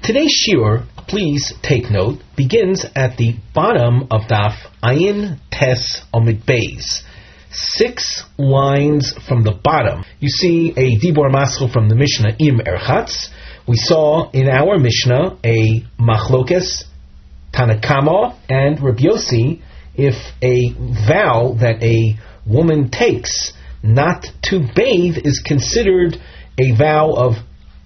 Today's shiur, please take note, begins at the bottom of Daf Ayin Tes Omid Beis. 6 lines from the bottom. You see a Dibor Maschil from the Mishnah Im Erchatz. We saw in our Mishnah a Machlokes, Tanakama, and Reb Yossi if a vow that a woman takes not to bathe is considered a vow of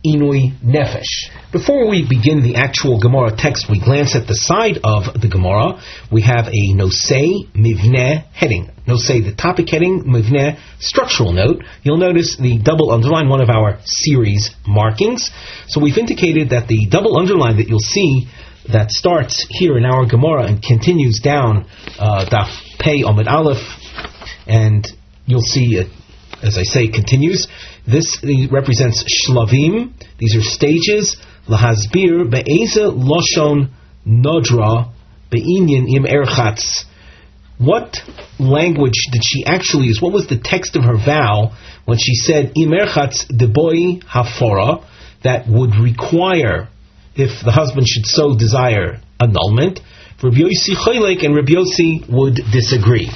Inui Nefesh. Before we begin the actual Gemara text, we glance at the side of the Gemara. We have a Nosei Mivneh heading. Nosei, the topic heading, Mivneh, structural note. You'll notice the double underline, one of our series markings. So we've indicated that the double underline that you'll see that starts here in our Gemara and continues down Daf Pei Omid Aleph, and you'll see it, as I say, continues. This represents shlavim. These are stages. Lahazbir be'eze loshon nodra be'inyan im erchatz. What language did she actually use? What was the text of her vow when she said im erchatz deboi hafora, that would require, if the husband should so desire, annulment? Reb Yossi Choylek, and Reb Yossi would disagree.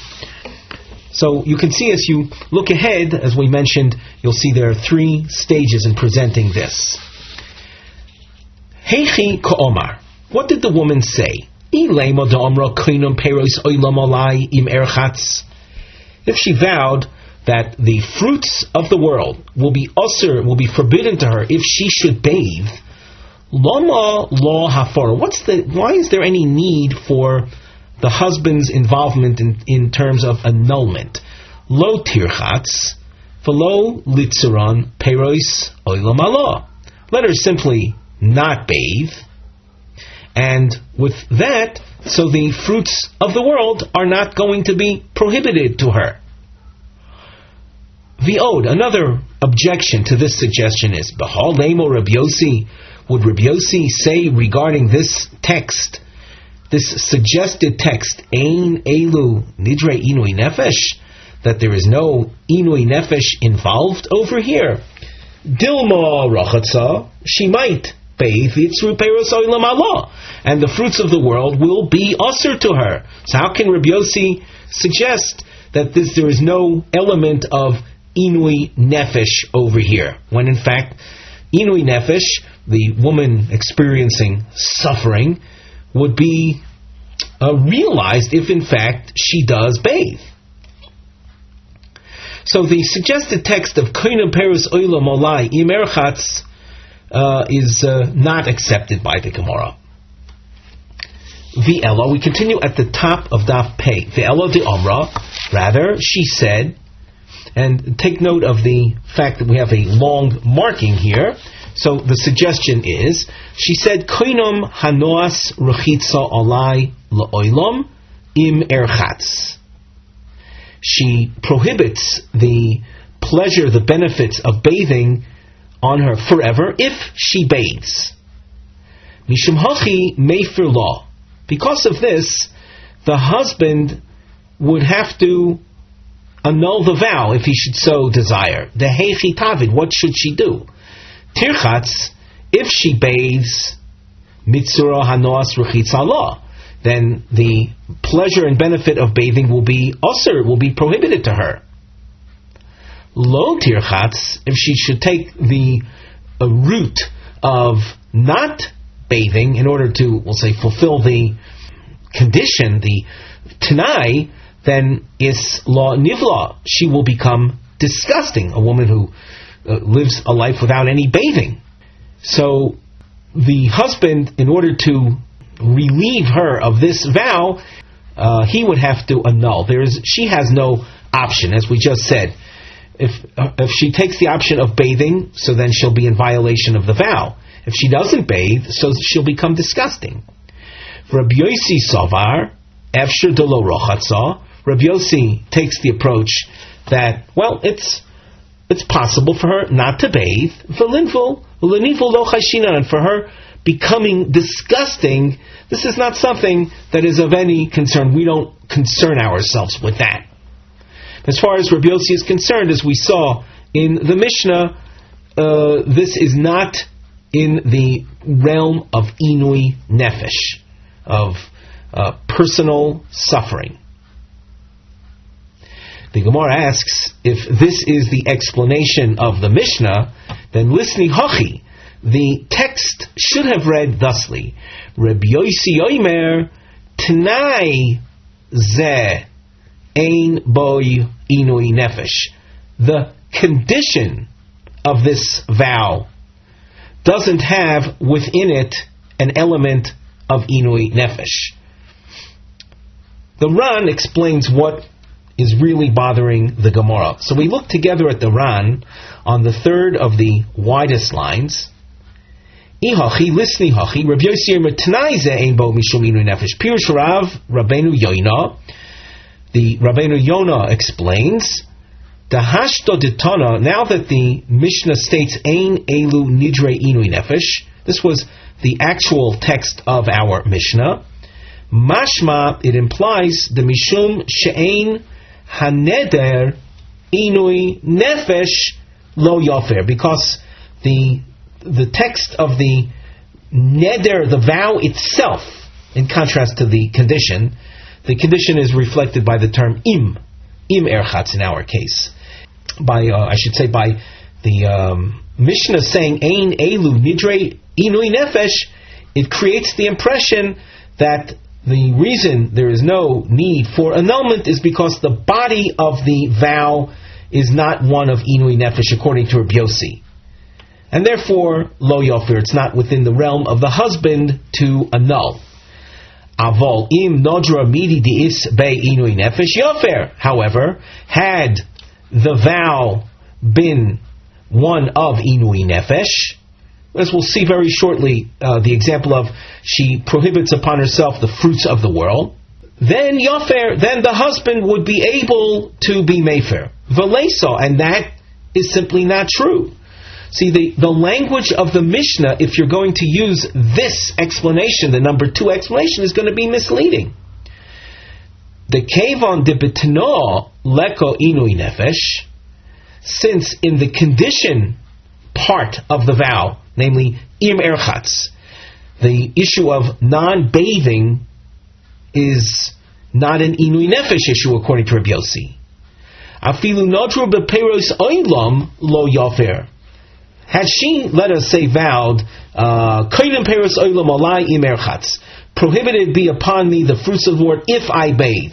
So you can see as you look ahead, as we mentioned, you'll see there are 3 stages in presenting this. Heichi ka'omar. What did the woman say? If she vowed that the fruits of the world will be usher, will be forbidden to her if she should bathe, lama lo hafara. Why is there any need for the husband's involvement in terms of annulment? Lo tirchatz, v'lo litzeron peros olam haba. Let her simply not bathe, and with that, so the fruits of the world are not going to be prohibited to her. V'od, another objection to this suggestion is, B'hal lemo Reb Yossi, would Reb Yossi say regarding this text, this suggested text, Ein elu nidre inui nefesh, that there is no inui nefesh involved over here? Dilma rachatza, she might bathe yitzru peros olam haba, and the fruits of the world will be usher to her. So how can Reb Yossi suggest that there is no element of inui nefesh over here, when in fact inui nefesh, the woman experiencing suffering, would be realized if in fact she does bathe? So the suggested text of Koinam Peros Olam Olai Im Erchatz is not accepted by the Gemara. V'ela, we continue at the top of Daf Pei. V'ela de Amra, rather, she said, and take note of the fact that we have a long marking here. So the suggestion is, she said, Koinam hanoas rechitza olai la'olam im erchatz. She prohibits the pleasure, the benefits of bathing on her forever if she bathes. Mishum hachi meifir law. Because of this, the husband would have to annul the vow if he should so desire. The heichi tavid, what should she do? Tirchatz, if she bathes, mitzura hanoas rechitza law, then the pleasure and benefit of bathing will be usher, will be prohibited to her. Lo tirchatz, if she should take the route of not bathing in order to, we'll say, fulfill the condition, the tanai, then is la nivla, she will become disgusting, a woman who lives a life without any bathing. So the husband, in order to relieve her of this vow, he would have to annul. She has no option, as we just said. If she takes the option of bathing, so then she'll be in violation of the vow. If she doesn't bathe, so she'll become disgusting. Rabbi Yossi Savar, Efshir de lo rochatza. Rabbi Yossi takes the approach that, well, it's possible for her not to bathe, and for her becoming disgusting, this is not something that is of any concern. We don't concern ourselves with that. As far as Rabbi Yossi is concerned, as we saw in the Mishnah, this is not in the realm of inui nefesh, of personal suffering. The Gemara asks, if this is the explanation of the Mishnah, then lisni hachi, the text should have read thusly: Reb Yosi Omer Tnai Ze Ein Boy Inui Nefesh. The condition of this vow doesn't have within it an element of Inui Nefesh. The Ran explains what is really bothering the Gemara. So we look together at the Ran on the third of the widest lines. Ihachi lisni hachi Rabbi Yossi Tnai Ze Ein Bo Mishum Inui Nefesh. Pirush Rav Rabbeinu Yonah. The Rabbeinu Yonah explains, the hashto detana, now that the Mishnah states Ein Elu Nidre Inui Nefesh, this was the actual text of our Mishnah. Mashma, it implies the Mishum She'ein Haneder Inui Nefesh Lo Yofer, because the text of the neder, the vow itself, in contrast to the condition is reflected by the term im erchatz in our case. By the Mishnah saying ein elu nidre inui nefesh, it creates the impression that the reason there is no need for annulment is because the body of the vow is not one of inui nefesh according to Rabbi Yossi. And therefore, lo yofer, it's not within the realm of the husband to annul. Avol im nodra midi diis be inui nefesh yofer. However, had the vow been one of inui nefesh, as we'll see very shortly, the example of she prohibits upon herself the fruits of the world, then yofer, then the husband would be able to be mefer. V'leiso, and that is simply not true. See, the language of the Mishnah, if you're going to use this explanation, the number 2 explanation, is going to be misleading. The kevon de betno leko inui nefesh, since in the condition part of the vow, namely im erchatz, the issue of non-bathing is not an inui nefesh issue according to Rabbi Yossi. Afilu nodru beperos oilam lo yofer. Had she, let us say, vowed, koydem peros oilam olai im erchatz, prohibited be upon me the fruits of the Lord if I bathe,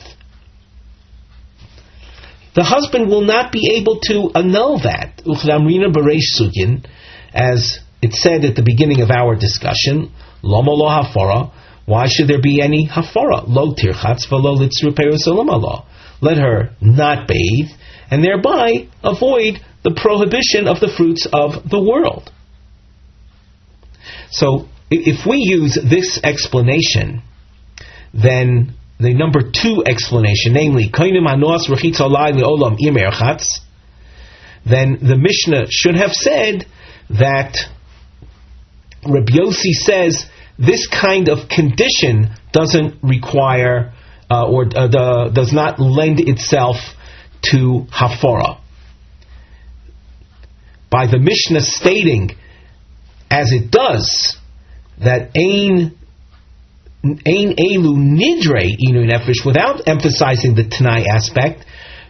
the husband will not be able to annul that. Uchdamrina bereish sugin, as it said at the beginning of our discussion, lomo lo hafara. Why should there be any hafara? Lo tirchatz v'lo litzru peros olam Allah. Let her not bathe, and thereby avoid the prohibition of the fruits of the world. So, if we use this explanation, then the number 2 explanation, namely, then the Mishnah should have said that Rabbi Yossi says this kind of condition doesn't require does not lend itself to hafara. By the Mishnah stating, as it does, that ein elu nidre inu nefesh, without emphasizing the Tanai aspect,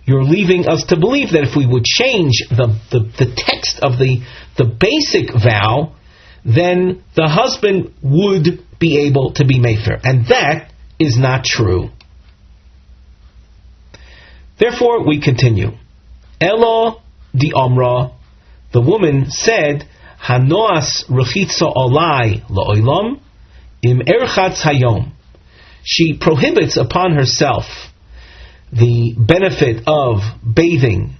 you're leaving us to believe that if we would change the text of the basic vow, then the husband would be able to be mefer, and that is not true. Therefore, we continue. Elo di Amra, the woman said, Hanoas rechitza olai la'olam im erchatz hayom. She prohibits upon herself the benefit of bathing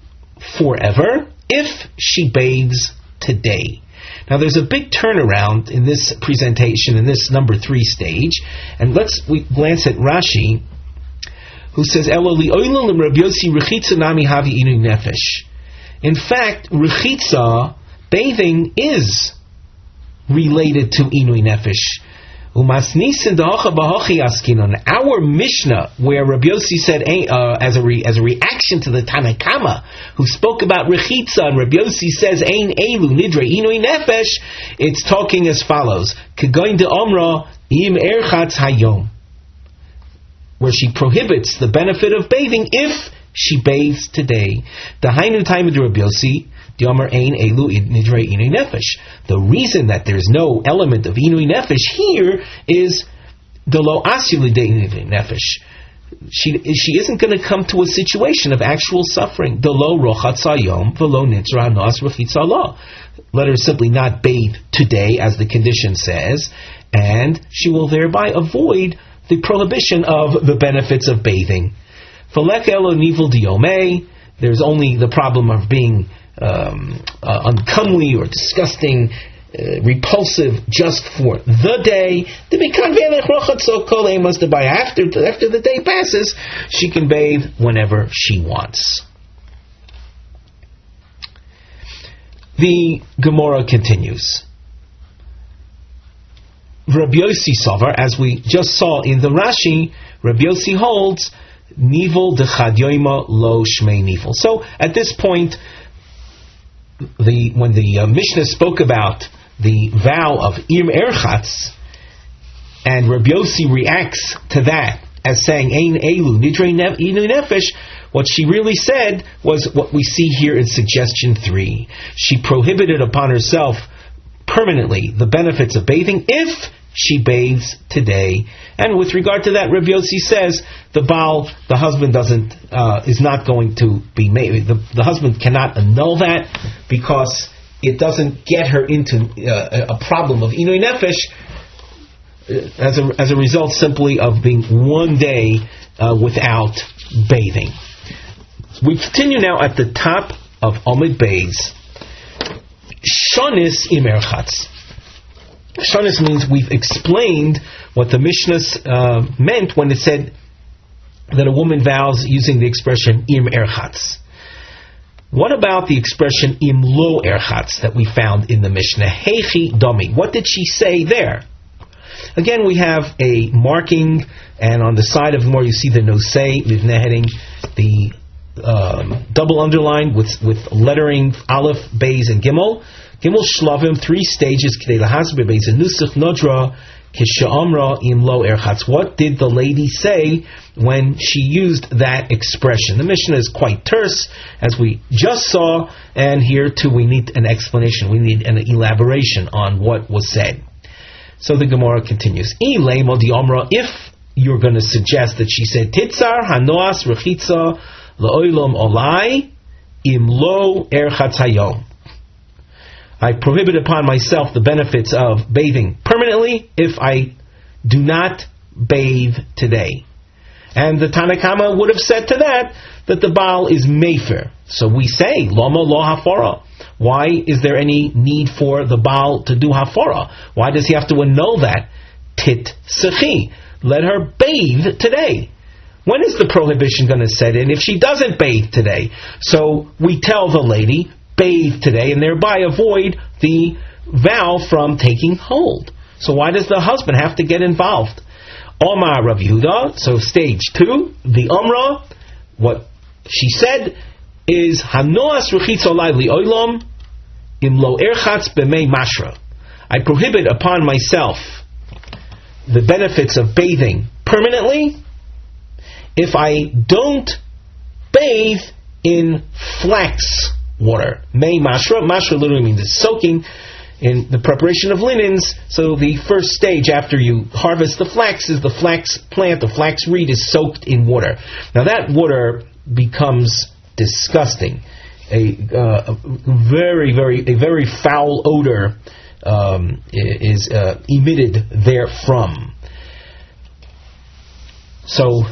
forever if she bathes today. Now there's a big turnaround in this presentation, in this number 3 stage, and we glance at Rashi, who says, Elo li'olam lim Rabbi Yossi rechitza nami havi inu nefesh. In fact, rechitza, bathing, is related to inui nefesh. Our Mishnah, where Rabbi Yossi said, as a reaction to the Tanakama, who spoke about Rechitza, and Rabbi Yossi says, Ein Elu Nidre Inui Nefesh, it's talking as follows: Kegoin de Omra Im Erchatz Hayom, where she prohibits the benefit of bathing if she bathes today. The Hainu time of Rabbi Yossi. The reason that there's no element of inui nefesh here is the lo asili de nefesh. She isn't going to come to a situation of actual suffering. The lo rochatz hayom v'lo nitzra nos rechitza la. Let her simply not bathe today, as the condition says, and she will thereby avoid the prohibition of the benefits of bathing. V'lek elo nivel diomei. There's only the problem of being uncomely or disgusting, repulsive just for the day. After the day passes, she can bathe whenever she wants. The Gemara continues. Rabbi Yossi Sover, as we just saw in the Rashi, Rabbi Yossi holds Nivel de Chadyoima lo Shmei Nivel. So at this point, when the Mishnah spoke about the vow of Im Erchatz, and Rabbi Yossi reacts to that as saying Ein Elu Nidrei Inu Nefesh, what she really said was what we see here in suggestion 3. She prohibited upon herself permanently the benefits of bathing if she bathes today. And with regard to that, Rabbi Yossi says the husband is not going to be made. The husband cannot annul that because it doesn't get her into a problem of inui nefesh as a result simply of being one day without bathing. We continue now at the top of Omid Beis. Shonis im erchatz. Shonis means we've explained what the Mishnah meant when it said that a woman vows using the expression im erchatz. What about the expression im lo erchatz that we found in the Mishnah? Heichi domi. What did she say there? Again, we have a marking, and on the side of the more you see the nosei, livneh heading, the double underline with lettering Aleph, Beis, and Gimel. Gimel Shlavim, 3 stages. What did the lady say when she used that expression? The Mishnah is quite terse, as we just saw, and here too we need an explanation. We need an elaboration on what was said. So the Gemara continues. If you're going to suggest that she said Titzar Hanoas Rechitza La'olam Olai Im Lo Erchatz Hayom, I prohibit upon myself the benefits of bathing permanently if I do not bathe today. And the Tanakama would have said to that the Baal is Mefer. So we say, Lama lo hafara. Why is there any need for the Baal to do hafara? Why does he have to annul that? Tit sechi. Let her bathe today. When is the prohibition going to set in? If she doesn't bathe today. So we tell the lady, bathe today, and thereby avoid the vow from taking hold. So why does the husband have to get involved? Omar Rav Yehuda, so stage 2, the Umrah, what she said is Hanoas Rechitz Olai Li Olam Im Lo Erchatz B'mei Mashra. I prohibit upon myself the benefits of bathing permanently if I don't bathe in flax water. Mei Mashra. Mashra literally means soaking in the preparation of linens. So the first stage after you harvest the flax is the flax plant, the flax reed is soaked in water. Now that water becomes disgusting. A very foul odor is emitted therefrom. So,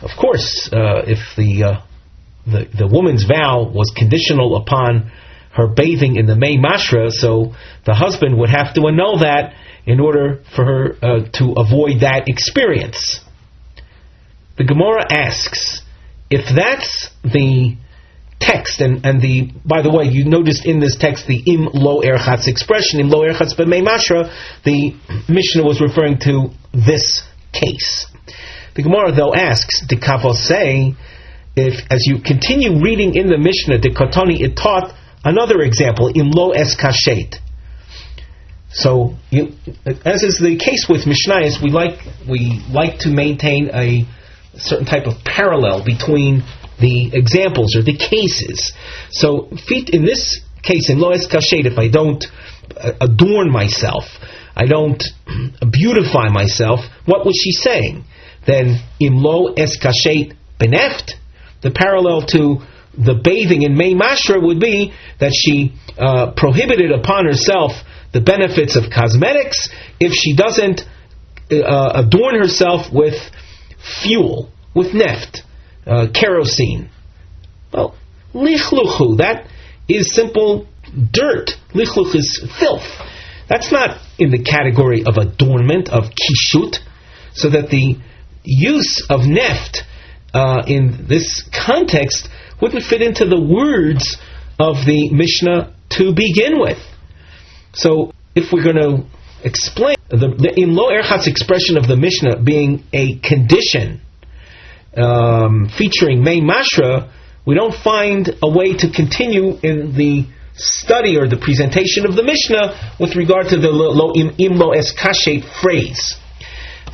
of course, if the woman's vow was conditional upon her bathing in the Mei Mashra, so the husband would have to annul that in order for her to avoid that experience. The Gemara asks, if that's the text, and by the way, you noticed in this text the im lo erchatz expression, im lo erchatz b'mei mashra, the Mishnah was referring to this case. The Gemara though asks, the Kavos say, if as you continue reading in the Mishnah, the Kotoni, it taught another example, im lo es kashet. So, as is the case with Mishnayos, we like to maintain a certain type of parallel between the examples or the cases. So, in this case, in lo es kashet, if I don't adorn myself, I don't beautify myself, what was she saying? Then, im lo es kashet beneft, the parallel to the bathing in Mei Mashra would be that she prohibited upon herself the benefits of cosmetics if she doesn't adorn herself with fuel, with neft, kerosene. Well, lichluchu, that is simple dirt. Lichluch is filth. That's not in the category of adornment, of kishut, so that the use of neft in this context wouldn't fit into the words of the Mishnah to begin with. So, if we're going to explain the in lo erchatz expression of the Mishnah being a condition featuring Mei Mashra, we don't find a way to continue in the study or the presentation of the Mishnah with regard to the im lo es kashet phrase.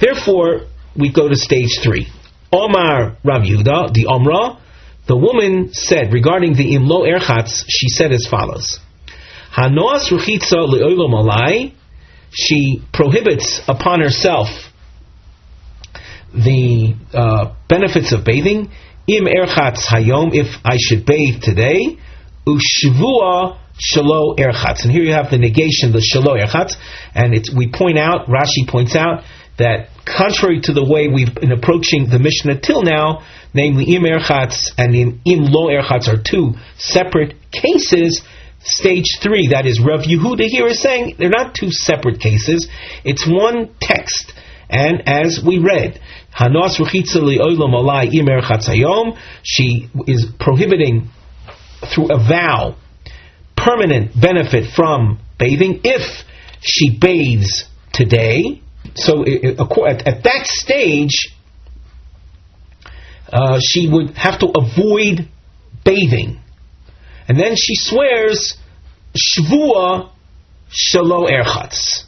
Therefore, we go to stage 3. Omar Rav Yehuda, the Omra, the woman said regarding the im lo erchatz, she said as follows: Hanoas ruchitza le'olam alai, she prohibits upon herself the benefits of bathing. Im erchatz hayom, if I should bathe today. Ushvua shelo erchatz, and here you have the negation, the shelo erchatz, and we point out, Rashi points out, that contrary to the way we've been approaching the Mishnah till now, namely im erchatz and im lo erchatz are two separate cases. Stage 3, that is Rav Yehuda here is saying they're not two separate cases, it's one text. And as we read, Hanos ruchitza li'olam alai im erchatz hayom, she is prohibiting through a vow permanent benefit from bathing if she bathes today. So at that stage, she would have to avoid bathing. And then she swears, Shvua shelo erchatz.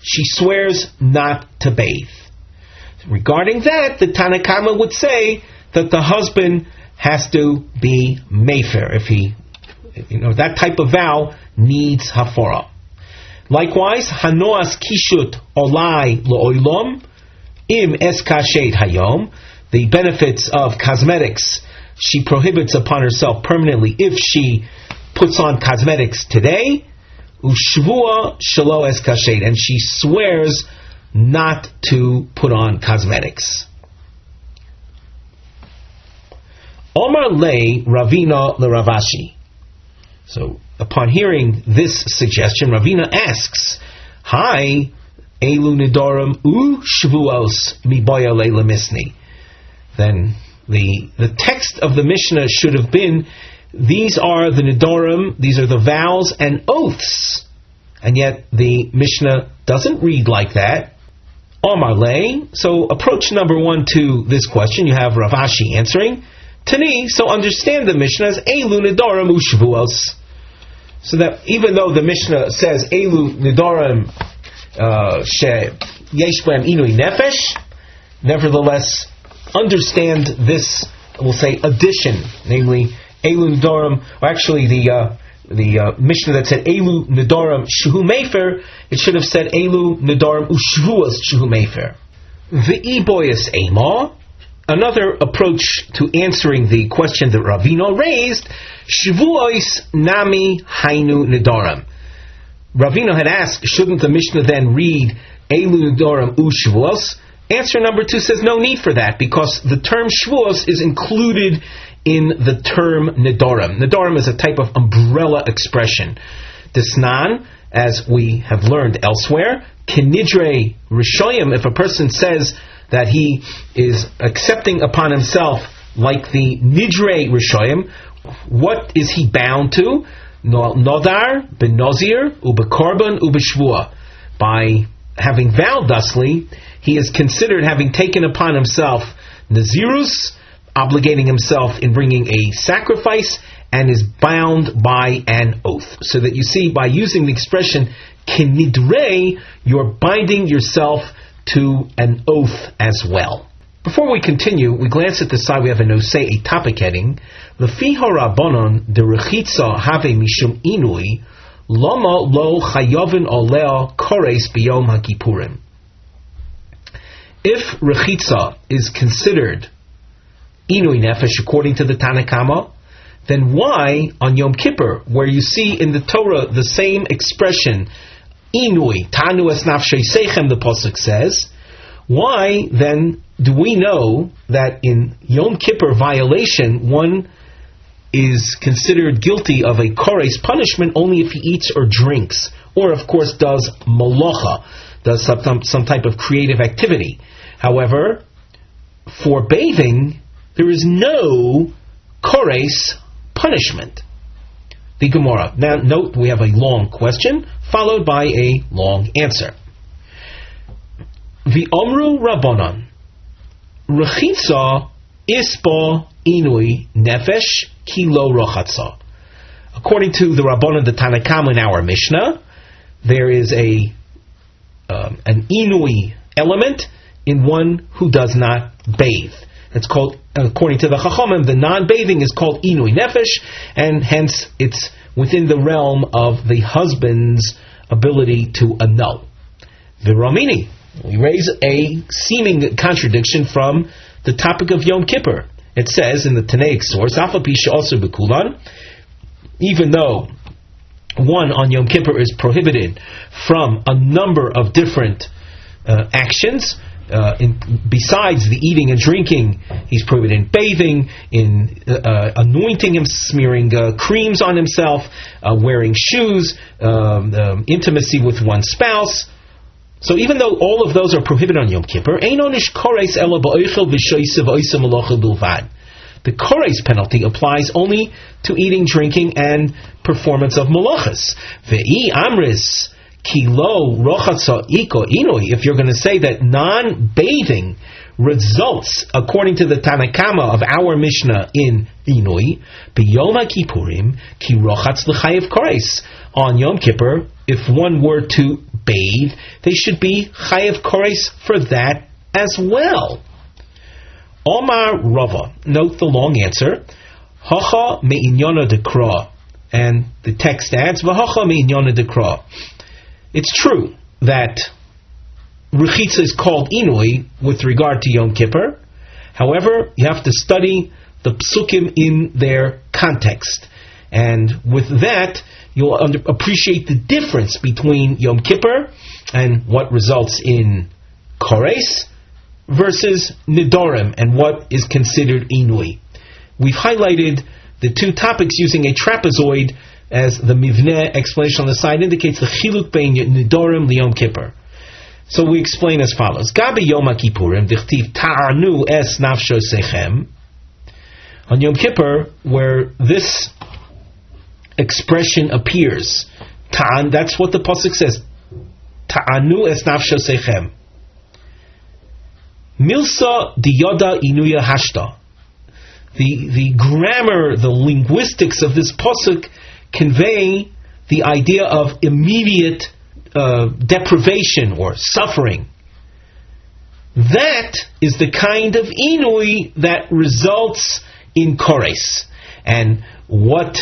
She swears not to bathe. Regarding that, the Tanna Kama would say that the husband has to be mefer. If he, that type of vow needs hafara. Likewise, hanoas kishut olai lo'olam im es kashet hayom, the benefits of cosmetics she prohibits upon herself permanently if she puts on cosmetics today. Ushvua shelo es kashet, and she swears not to put on cosmetics. Omar lei Ravina leRavashi. So, upon hearing this suggestion, Ravina asks, Hi, elu nedarim u shvuos miboya leila misni. Then the text of the Mishnah should have been, these are the nedarim, these are the vows and oaths. And yet the Mishnah doesn't read like that. Omar lei. So approach number 1 to this question, you have Ravashi answering. Tani, so understand the Mishnah as elu nedarim u shvuos. So that even though the Mishnah says elu nedarim she yesh b'hem inui nefesh, nevertheless understand this, we'll say, addition, namely elu nedarim, or actually the Mishnah that said elu nedarim shehu mefer, it should have said elu nedarim ushvuas shehu mefer. V'i boyas ema. Another approach to answering the question that Ravina raised, shvuos nami hainu nedarim. Ravina had asked, shouldn't the Mishnah then read elu nedarim ushvuos? Answer number 2 says no need for that, because the term shvuos is included in the term nedarim. Nedarim is a type of umbrella expression. Disnan, as we have learned elsewhere, kinidre rishoyim, if a person says that he is accepting upon himself like the nidre rishoyim, what is he bound to? Nodar, benozir, ubekorban, ubeshvua. By having vowed thusly, he is considered having taken upon himself nazirus, obligating himself in bringing a sacrifice, and is bound by an oath. So that you see, by using the expression kinidrei, you're binding yourself to an oath as well. Before we continue, we glance at the side. We have a topic heading. Lefi harabonon de rechitza have mishum inui, lama lo chayovin olea kores biyom hakipurim. If rechitza is considered inui nefesh according to the Tanakama, then why on Yom Kippur, where you see in the Torah the same expression, inui, tanu es nafshei seichem, the Pasuk says, why then do we know that in Yom Kippur violation, one is considered guilty of a kores punishment only if he eats or drinks, or of course does malacha, does some type of creative activity. However, for bathing, there is no kores punishment. The Gemara. Now note, we have a long question followed by a long answer. V'omru Rabbanan Rechitza ispa inui nefesh kilo rochatza. According to the Rabbanan, the Tanakam in our Mishnah, there is an inui element in one who does not bathe. It's called, according to the Chachamim, the non-bathing is called inui nefesh, and hence it's within the realm of the husband's ability to annul. The Ramini, we raise a seeming contradiction from the topic of Yom Kippur. It says in the Tanaic source, Afapisha also bekulan, even though one on Yom Kippur is prohibited from a number of different actions, besides the eating and drinking, he's prohibited in bathing, in anointing him, smearing creams on himself, wearing shoes, intimacy with one's spouse. So even though all of those are prohibited on Yom Kippur, the kores penalty applies only to eating, drinking, and performance of malachas. Ve'i amris kilo rochatza iko inui. If you're going to say that non-bathing results, according to the Tanakama of our Mishnah in inui, b'yom kippurim ki rochatz l'chayev kores. On Yom Kippur, if one were to bathe, they should be chayev kores for that as well. Omar Rava, note the long answer. Hacha me'inyana dekra, and the text adds v'hacha me'inyana dekra. It's true that rechitza is called inui with regard to Yom Kippur. However, you have to study the psukim in their context, and with that you'll appreciate the difference between Yom Kippur and what results in kores versus Nedarim and what is considered inui. We've highlighted the two topics using a trapezoid, as the Mivneh explanation on the side indicates, the chiluk bein Nedarim liyom Kippur. So we explain as follows: Gabi Yom Kippurim dichtiv ta'anu es nafsho sechem. On Yom Kippur, where this expression appears, ta'an, that's what the pasuk says. Ta'anu es nafsho sechem. Milsa diyoda inuya hashta. The grammar, the linguistics of this pasuk convey the idea of immediate deprivation or suffering. That is the kind of inui that results in kores. And what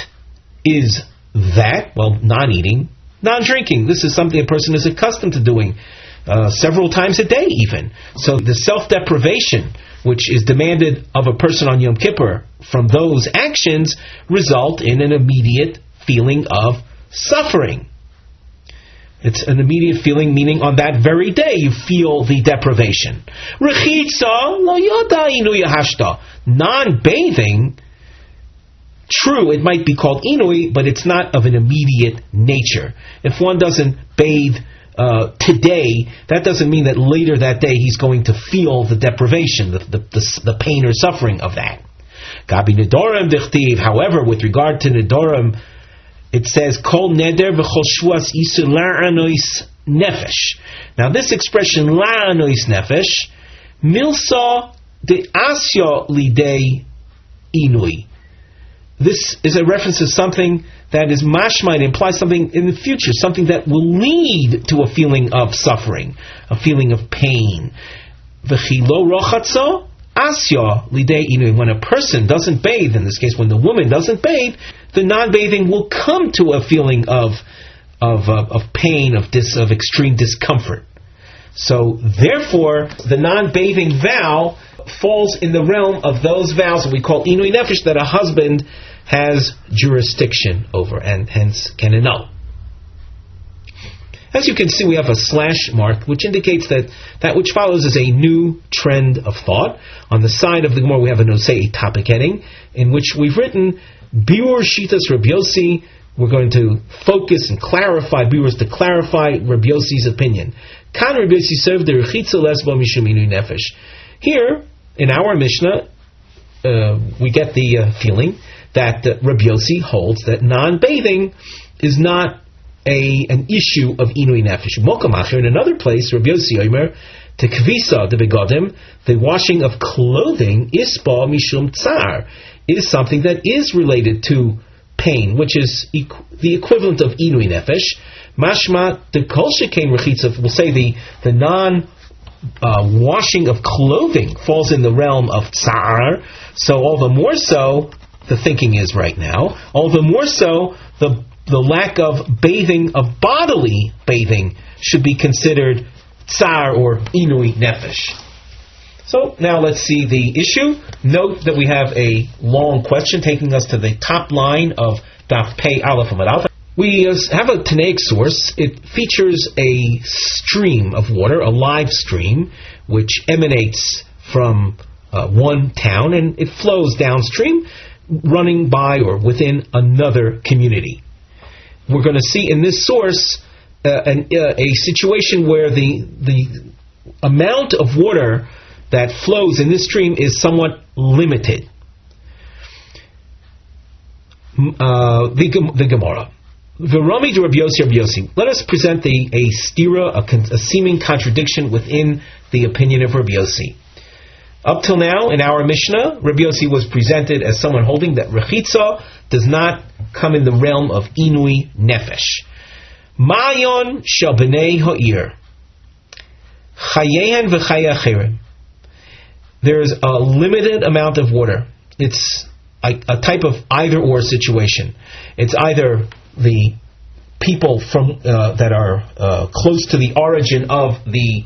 is that? Well, non-eating, non-drinking. This is something a person is accustomed to doing several times a day even. So the self-deprivation which is demanded of a person on Yom Kippur from those actions result in an immediate feeling of suffering. It's an immediate feeling, meaning on that very day you feel the deprivation. Rechitza lo yada inuya hashta. Non-bathing, true, it might be called inui, but it's not of an immediate nature. If one doesn't bathe today, that doesn't mean that later that day he's going to feel the deprivation, the pain or suffering of that. Gabi Nedarim dichtiv. However, with regard to Nedarim, it says Kol neder v'chol shvuas isur la'anois nefesh. Now this expression la'anois nefesh milsa de asya lidei inui. This is a reference to something that is mashma. It implies something in the future, something that will lead to a feeling of suffering, a feeling of pain. V'chilo rochatzo asya lidei inui. When a person doesn't bathe, in this case, when the woman doesn't bathe, the non-bathing will come to a feeling of pain, of extreme discomfort. So, therefore, the non-bathing vow falls in the realm of those vows that we call inui nefesh, that a husband has jurisdiction over and hence can annul. As you can see, we have a slash mark, which indicates that which follows is a new trend of thought. On the side of the Gemara, we have a nosei, topic heading, in which we've written Biur Shitas Rabbi Yossi. We're going to focus and clarify, Biur to clarify Rabbi Yossi's opinion. Kan Rabbi Yossi served the rechitza lesbo mishum inui nefesh. Here, in our Mishnah, we get the feeling that Rabbi Yossi holds that non-bathing is not an issue of inui nefesh. Mokamacher, in another place, Rabbi Yossi Omer, tekvisa de begodim, the washing of clothing, ispa mishum tsar, is something that is related to pain, which is the equivalent of inui nefesh. Mashma de kol shekain rechitza, we'll say the non washing of clothing falls in the realm of tsar. So all the more so, the thinking is right now, all the more so the lack of bathing, of bodily bathing, should be considered tsar or inui nefesh. So now let's see the issue. Note that we have a long question taking us to the top line of Daf Pei Aleph Amud Aleph. We have a Tanaic source. It features a stream of water, a live stream, which emanates from one town, and it flows downstream, running by or within another community. We're going to see in this source a situation where the amount of water that flows in this stream is somewhat limited. The Gemara. V'rami de Rabbi Yossi. Let us present a stira, a seeming contradiction within the opinion of Rabbi Yossi. Up till now, in our Mishnah, Rabbi Yossi was presented as someone holding that rechitza does not come in the realm of inui nefesh. Ma'yon shel b'nei ha'ir chayehan v'chaya acherim. There is a limited amount of water. It's a type of either-or situation. It's either the people from that are close to the origin of the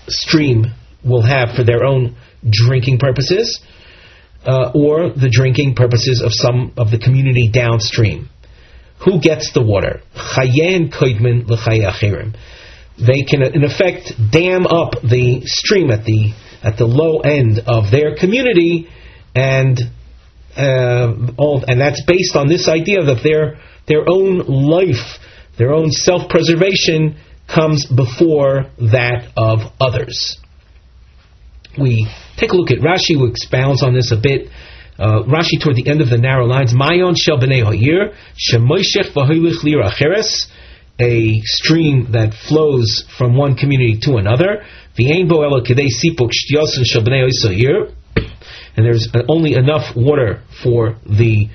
stream will have for their own drinking purposes, or the drinking purposes of some of the community downstream. Who gets the water? Chayen koidmin l'chay acherim. They can, in effect, dam up the stream at the low end of their community, and that's based on this idea that their own life, their own self-preservation comes before that of others. We take a look at Rashi, who expounds on this a bit. Rashi, toward the end of the narrow lines, Mayon shel b'nei ha'ir shemoishech v'holich lir acheres, a stream that flows from one community to another. V'ein bo elo kedei sipuk shtiosin shel b'nei ha'ir, and there's only enough water for the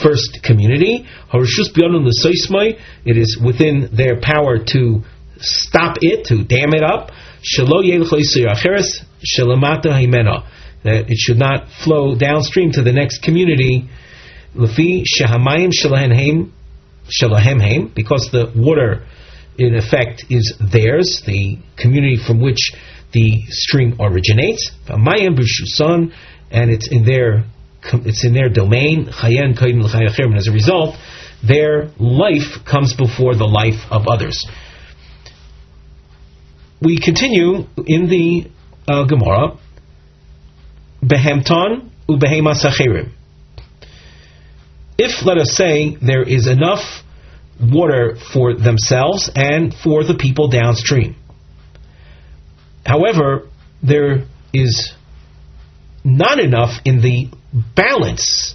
first community. Harishus b'yonun l'soismai, it is within their power to stop it, to dam it up. Shelo yelech l'isir acheres shelamata himena, that it should not flow downstream to the next community. Lefi shehamayim shelahem heim, because the water, in effect, is theirs, the community from which the stream originates. V'mayim b'shusan, and it's in their domain. Chayen kodim l'chay acherim, and as a result, their life comes before the life of others. We continue in the Gemara. Behemton ubehemas acherim. If, let us say, there is enough water for themselves and for the people downstream. However, there is not enough in the balance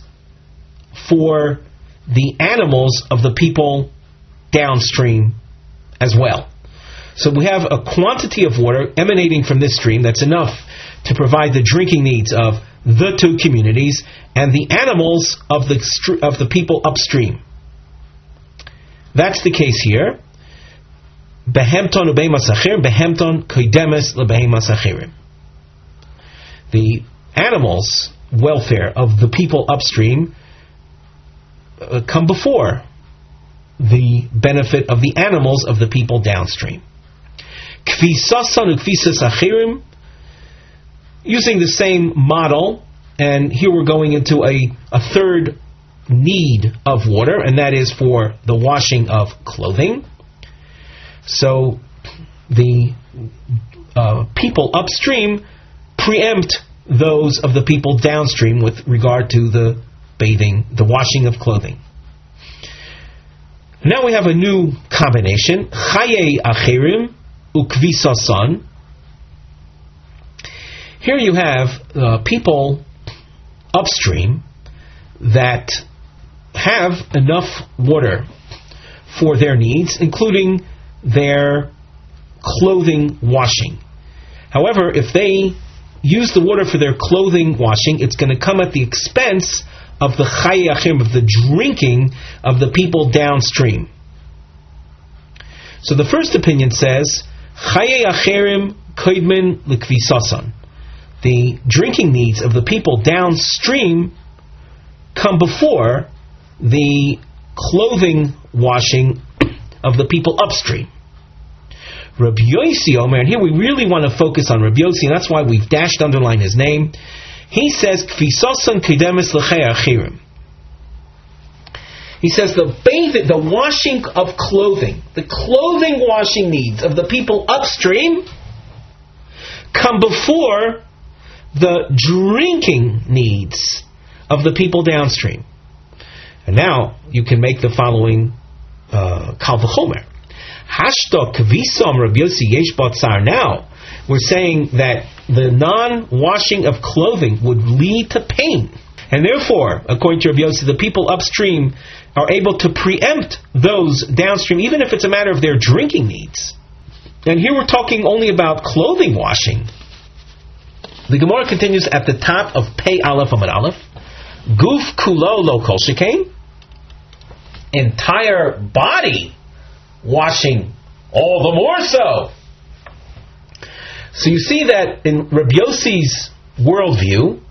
for the animals of the people downstream as well. So we have a quantity of water emanating from this stream that's enough to provide the drinking needs of the two communities and the animals of the people upstream. That's the case here. Behemton ubeimas achirim, behemton koidemes lebeimas achirim. The animals' welfare of the people upstream come before the benefit of the animals of the people downstream. Kvisasan ukvisas achirim, using the same model, and here we're going into a third need of water, and that is for the washing of clothing. So the people upstream preempt those of the people downstream with regard to the bathing, the washing of clothing. Now we have a new combination, chaye achirim ukvisasan. Here you have people upstream that have enough water for their needs, including their clothing washing. However, if they use the water for their clothing washing, it's going to come at the expense of the chaye achirim, of the drinking of the people downstream. So the first opinion says, chaye achirim koidmin likvisasan. The drinking needs of the people downstream come before the clothing washing of the people upstream. Rabbi Yossi Omer, and here we really want to focus on Rabbi Yossi, and that's why we've dashed underline his name. He says, Kvisasan kedemes l'chei achirim. He says the washing of clothing, the clothing washing needs of the people upstream come before the drinking needs of the people downstream. And now you can make the following kal v'chomer. Hashto kvisam Rabbi Yossi yesh batzar. Now we're saying that the non-washing of clothing would lead to pain, and therefore, according to Rabbi Yossi, the people upstream are able to preempt those downstream, even if it's a matter of their drinking needs. And here we're talking only about clothing washing. The Gemara continues at the top of Pei Aleph Amud Aleph. Guf kulo lo kol shekain. Entire body washing, all the more so. So you see that in Rabbi Yossi's worldview,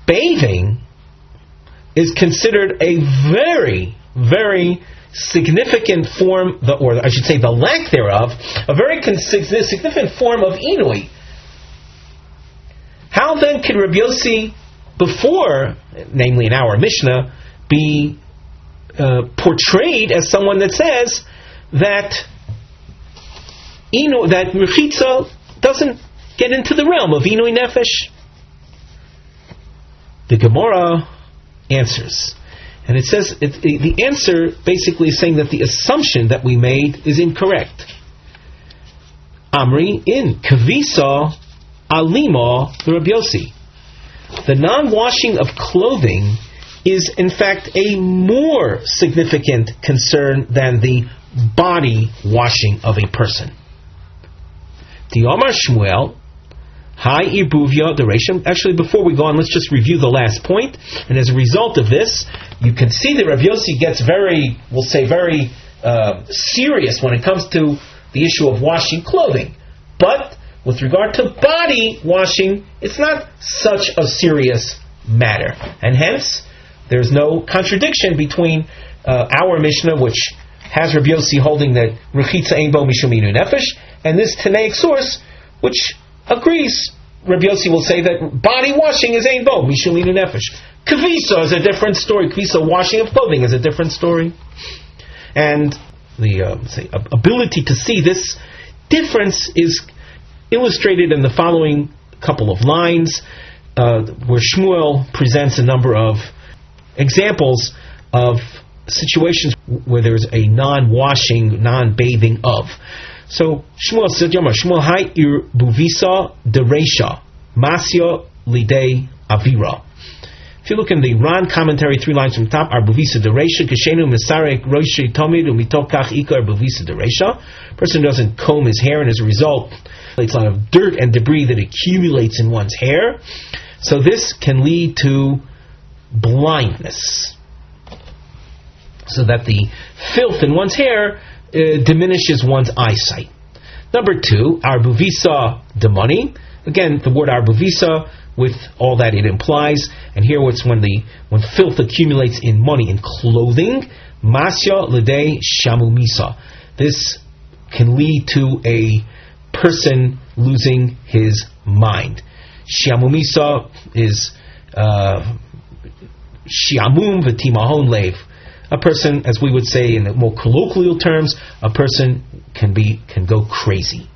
bathing is considered a very, very significant form, or I should say the lack thereof, a very significant form of inui. How then can Rabbi Yossi, before, namely in our Mishnah, be portrayed as someone that says that that Mechitza doesn't get into the realm of Inui Nefesh? The Gemara answers. And it says, the answer basically is saying that the assumption that we made is incorrect. Amri in Kavisa Alima the Rabbi Yossi. The non-washing of clothing is in fact a more significant concern than the body washing of a person. The Omar Shmuel, Hi Ibuvia Dereshim. Actually, before we go on, let's just review the last point. And as a result of this, you can see that Rav Yossi gets very serious when it comes to the issue of washing clothing. But with regard to body washing, it's not such a serious matter. And hence, there's no contradiction between our Mishnah, which has Rav Yossi holding that Rechitza Ein Bo Mishum Inu Nefesh, and this Tanaic source, which agrees. Rav Yossi will say that body washing is Ein Bo Mishum Inu Nefesh. Kvisa is a different story. Kvisa, washing of clothing, is a different story. And the ability to see this difference is illustrated in the following couple of lines, where Shmuel presents a number of examples of situations where there's a non-washing, non-bathing of. So Shmuel said, Shmuel hai ir buvisa deresha masya lidei avira. If you look in the Ran commentary, 3 lines from the top, Arbuvisa Dereisha, Keshenu Misarek Roshi Tomid Umitokach Ika Arbuvisa Dereisha. Person doesn't comb his hair, and as a result, it's a lot of dirt and debris that accumulates in one's hair. So this can lead to blindness. So that the filth in one's hair diminishes one's eyesight. Number 2, Arbuvisa Demoni. Again, the word Arbuvisa with all that it implies. And here it's when filth accumulates in money, in clothing. Masya Ledei Shamumisa. This can lead to a person losing his mind. Shamumisa is Shiamum V'timahon Lev. A person, as we would say in more colloquial terms, a person can go crazy.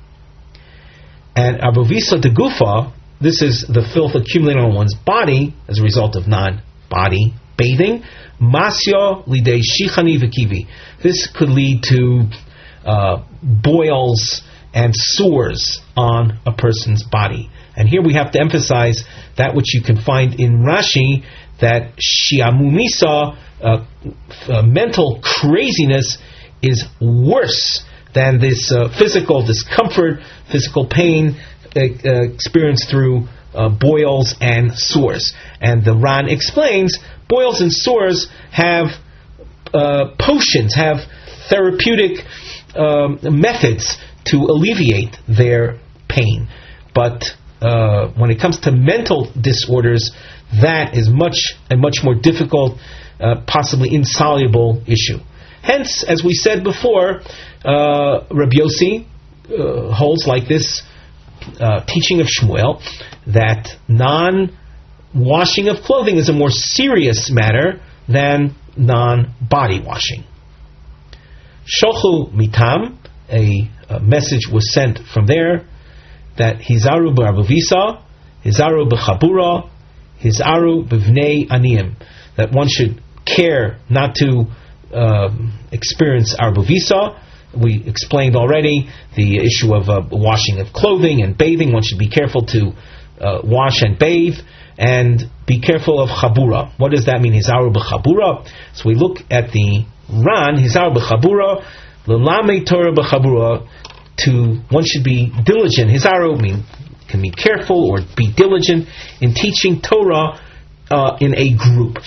And Arbuvisa de Gufa, this is the filth accumulating on one's body as a result of non-body bathing. Masya lidei shichani v'kivi. This could lead to boils and sores on a person's body. And here we have to emphasize that which you can find in Rashi, that shiamumisa, mental craziness, is worse than this physical discomfort, physical pain experienced through boils and sores. And the Ran explains boils and sores have potions, have therapeutic methods to alleviate their pain. But when it comes to mental disorders, that is a much more difficult, possibly insoluble issue. Hence, as we said before, Rabbi Yossi holds like this teaching of Shmuel, that non-washing of clothing is a more serious matter than non-body washing. Sholchu mitam, a message was sent from there, that hizaru b'arbuvisa, hizaru b'chabura, hizaru b'vnei aniyim, that one should care not to experience arbuvisa. We explained already the issue of washing of clothing and bathing. One should be careful to wash and bathe, and be careful of chabura. What does that mean, hizaru b'chabura? So we look at the Ran, hizaru b'chabura, l'lamei Torah b'chabura, one should be diligent. Hizaru can mean careful or be diligent in teaching Torah in a group.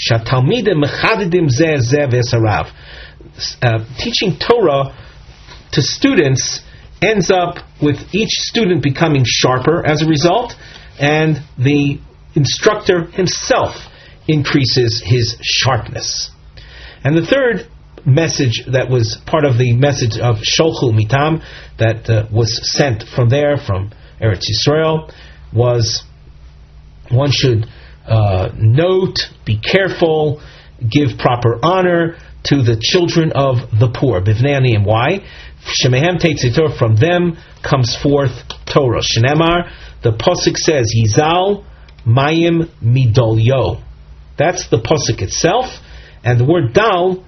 Teaching Torah to students ends up with each student becoming sharper as a result, and the instructor himself increases his sharpness. And the third message that was part of the message of Sholchu Mitam, that was sent from Eretz Yisrael, was one should note, be careful, give proper honor to the children of the poor. Bivnei aniyim. Why? Shemehem teitzitor, from them comes forth Torah. Shenemar, the pasuk says, Yizal mayim midolyo. That's the pasuk itself, and the word dal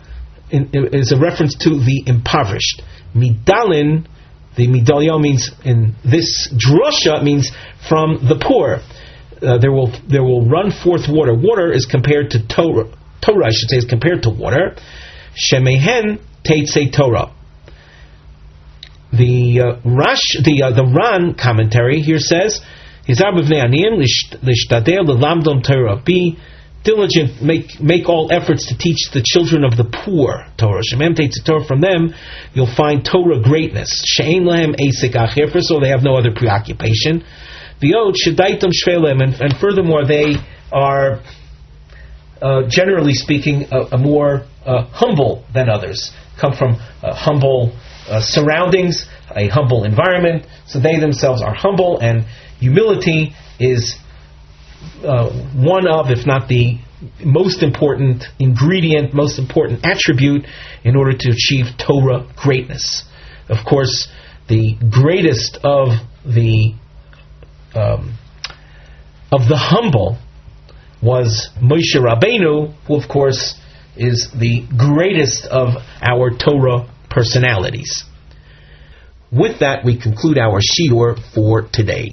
is a reference to the impoverished. Midalin, the midolyo means, in this drosha, means from the poor. There will run forth water. Water is compared to Torah. Torah, I should say, is compared to water. Shemehen teitzei Torah. The Ran commentary here says, "Hizar b'vnei aniyim lishtadel lelamdom Torah." Be diligent, make all efforts to teach the children of the poor Torah. Shemhem teitzei Torah, from them you'll find Torah greatness. She'ein lahem eisek acher. First of all, they have no other preoccupation. V'od shedaitam shvelem, and furthermore, they are, generally speaking, more humble than others. Come from humble surroundings, a humble environment, so they themselves are humble, and humility is one of, if not the most important ingredient, most important attribute in order to achieve Torah greatness. Of course, the greatest of the humble was Moshe Rabbeinu, who of course is the greatest of our Torah personalities. With that, we conclude our shiur for today.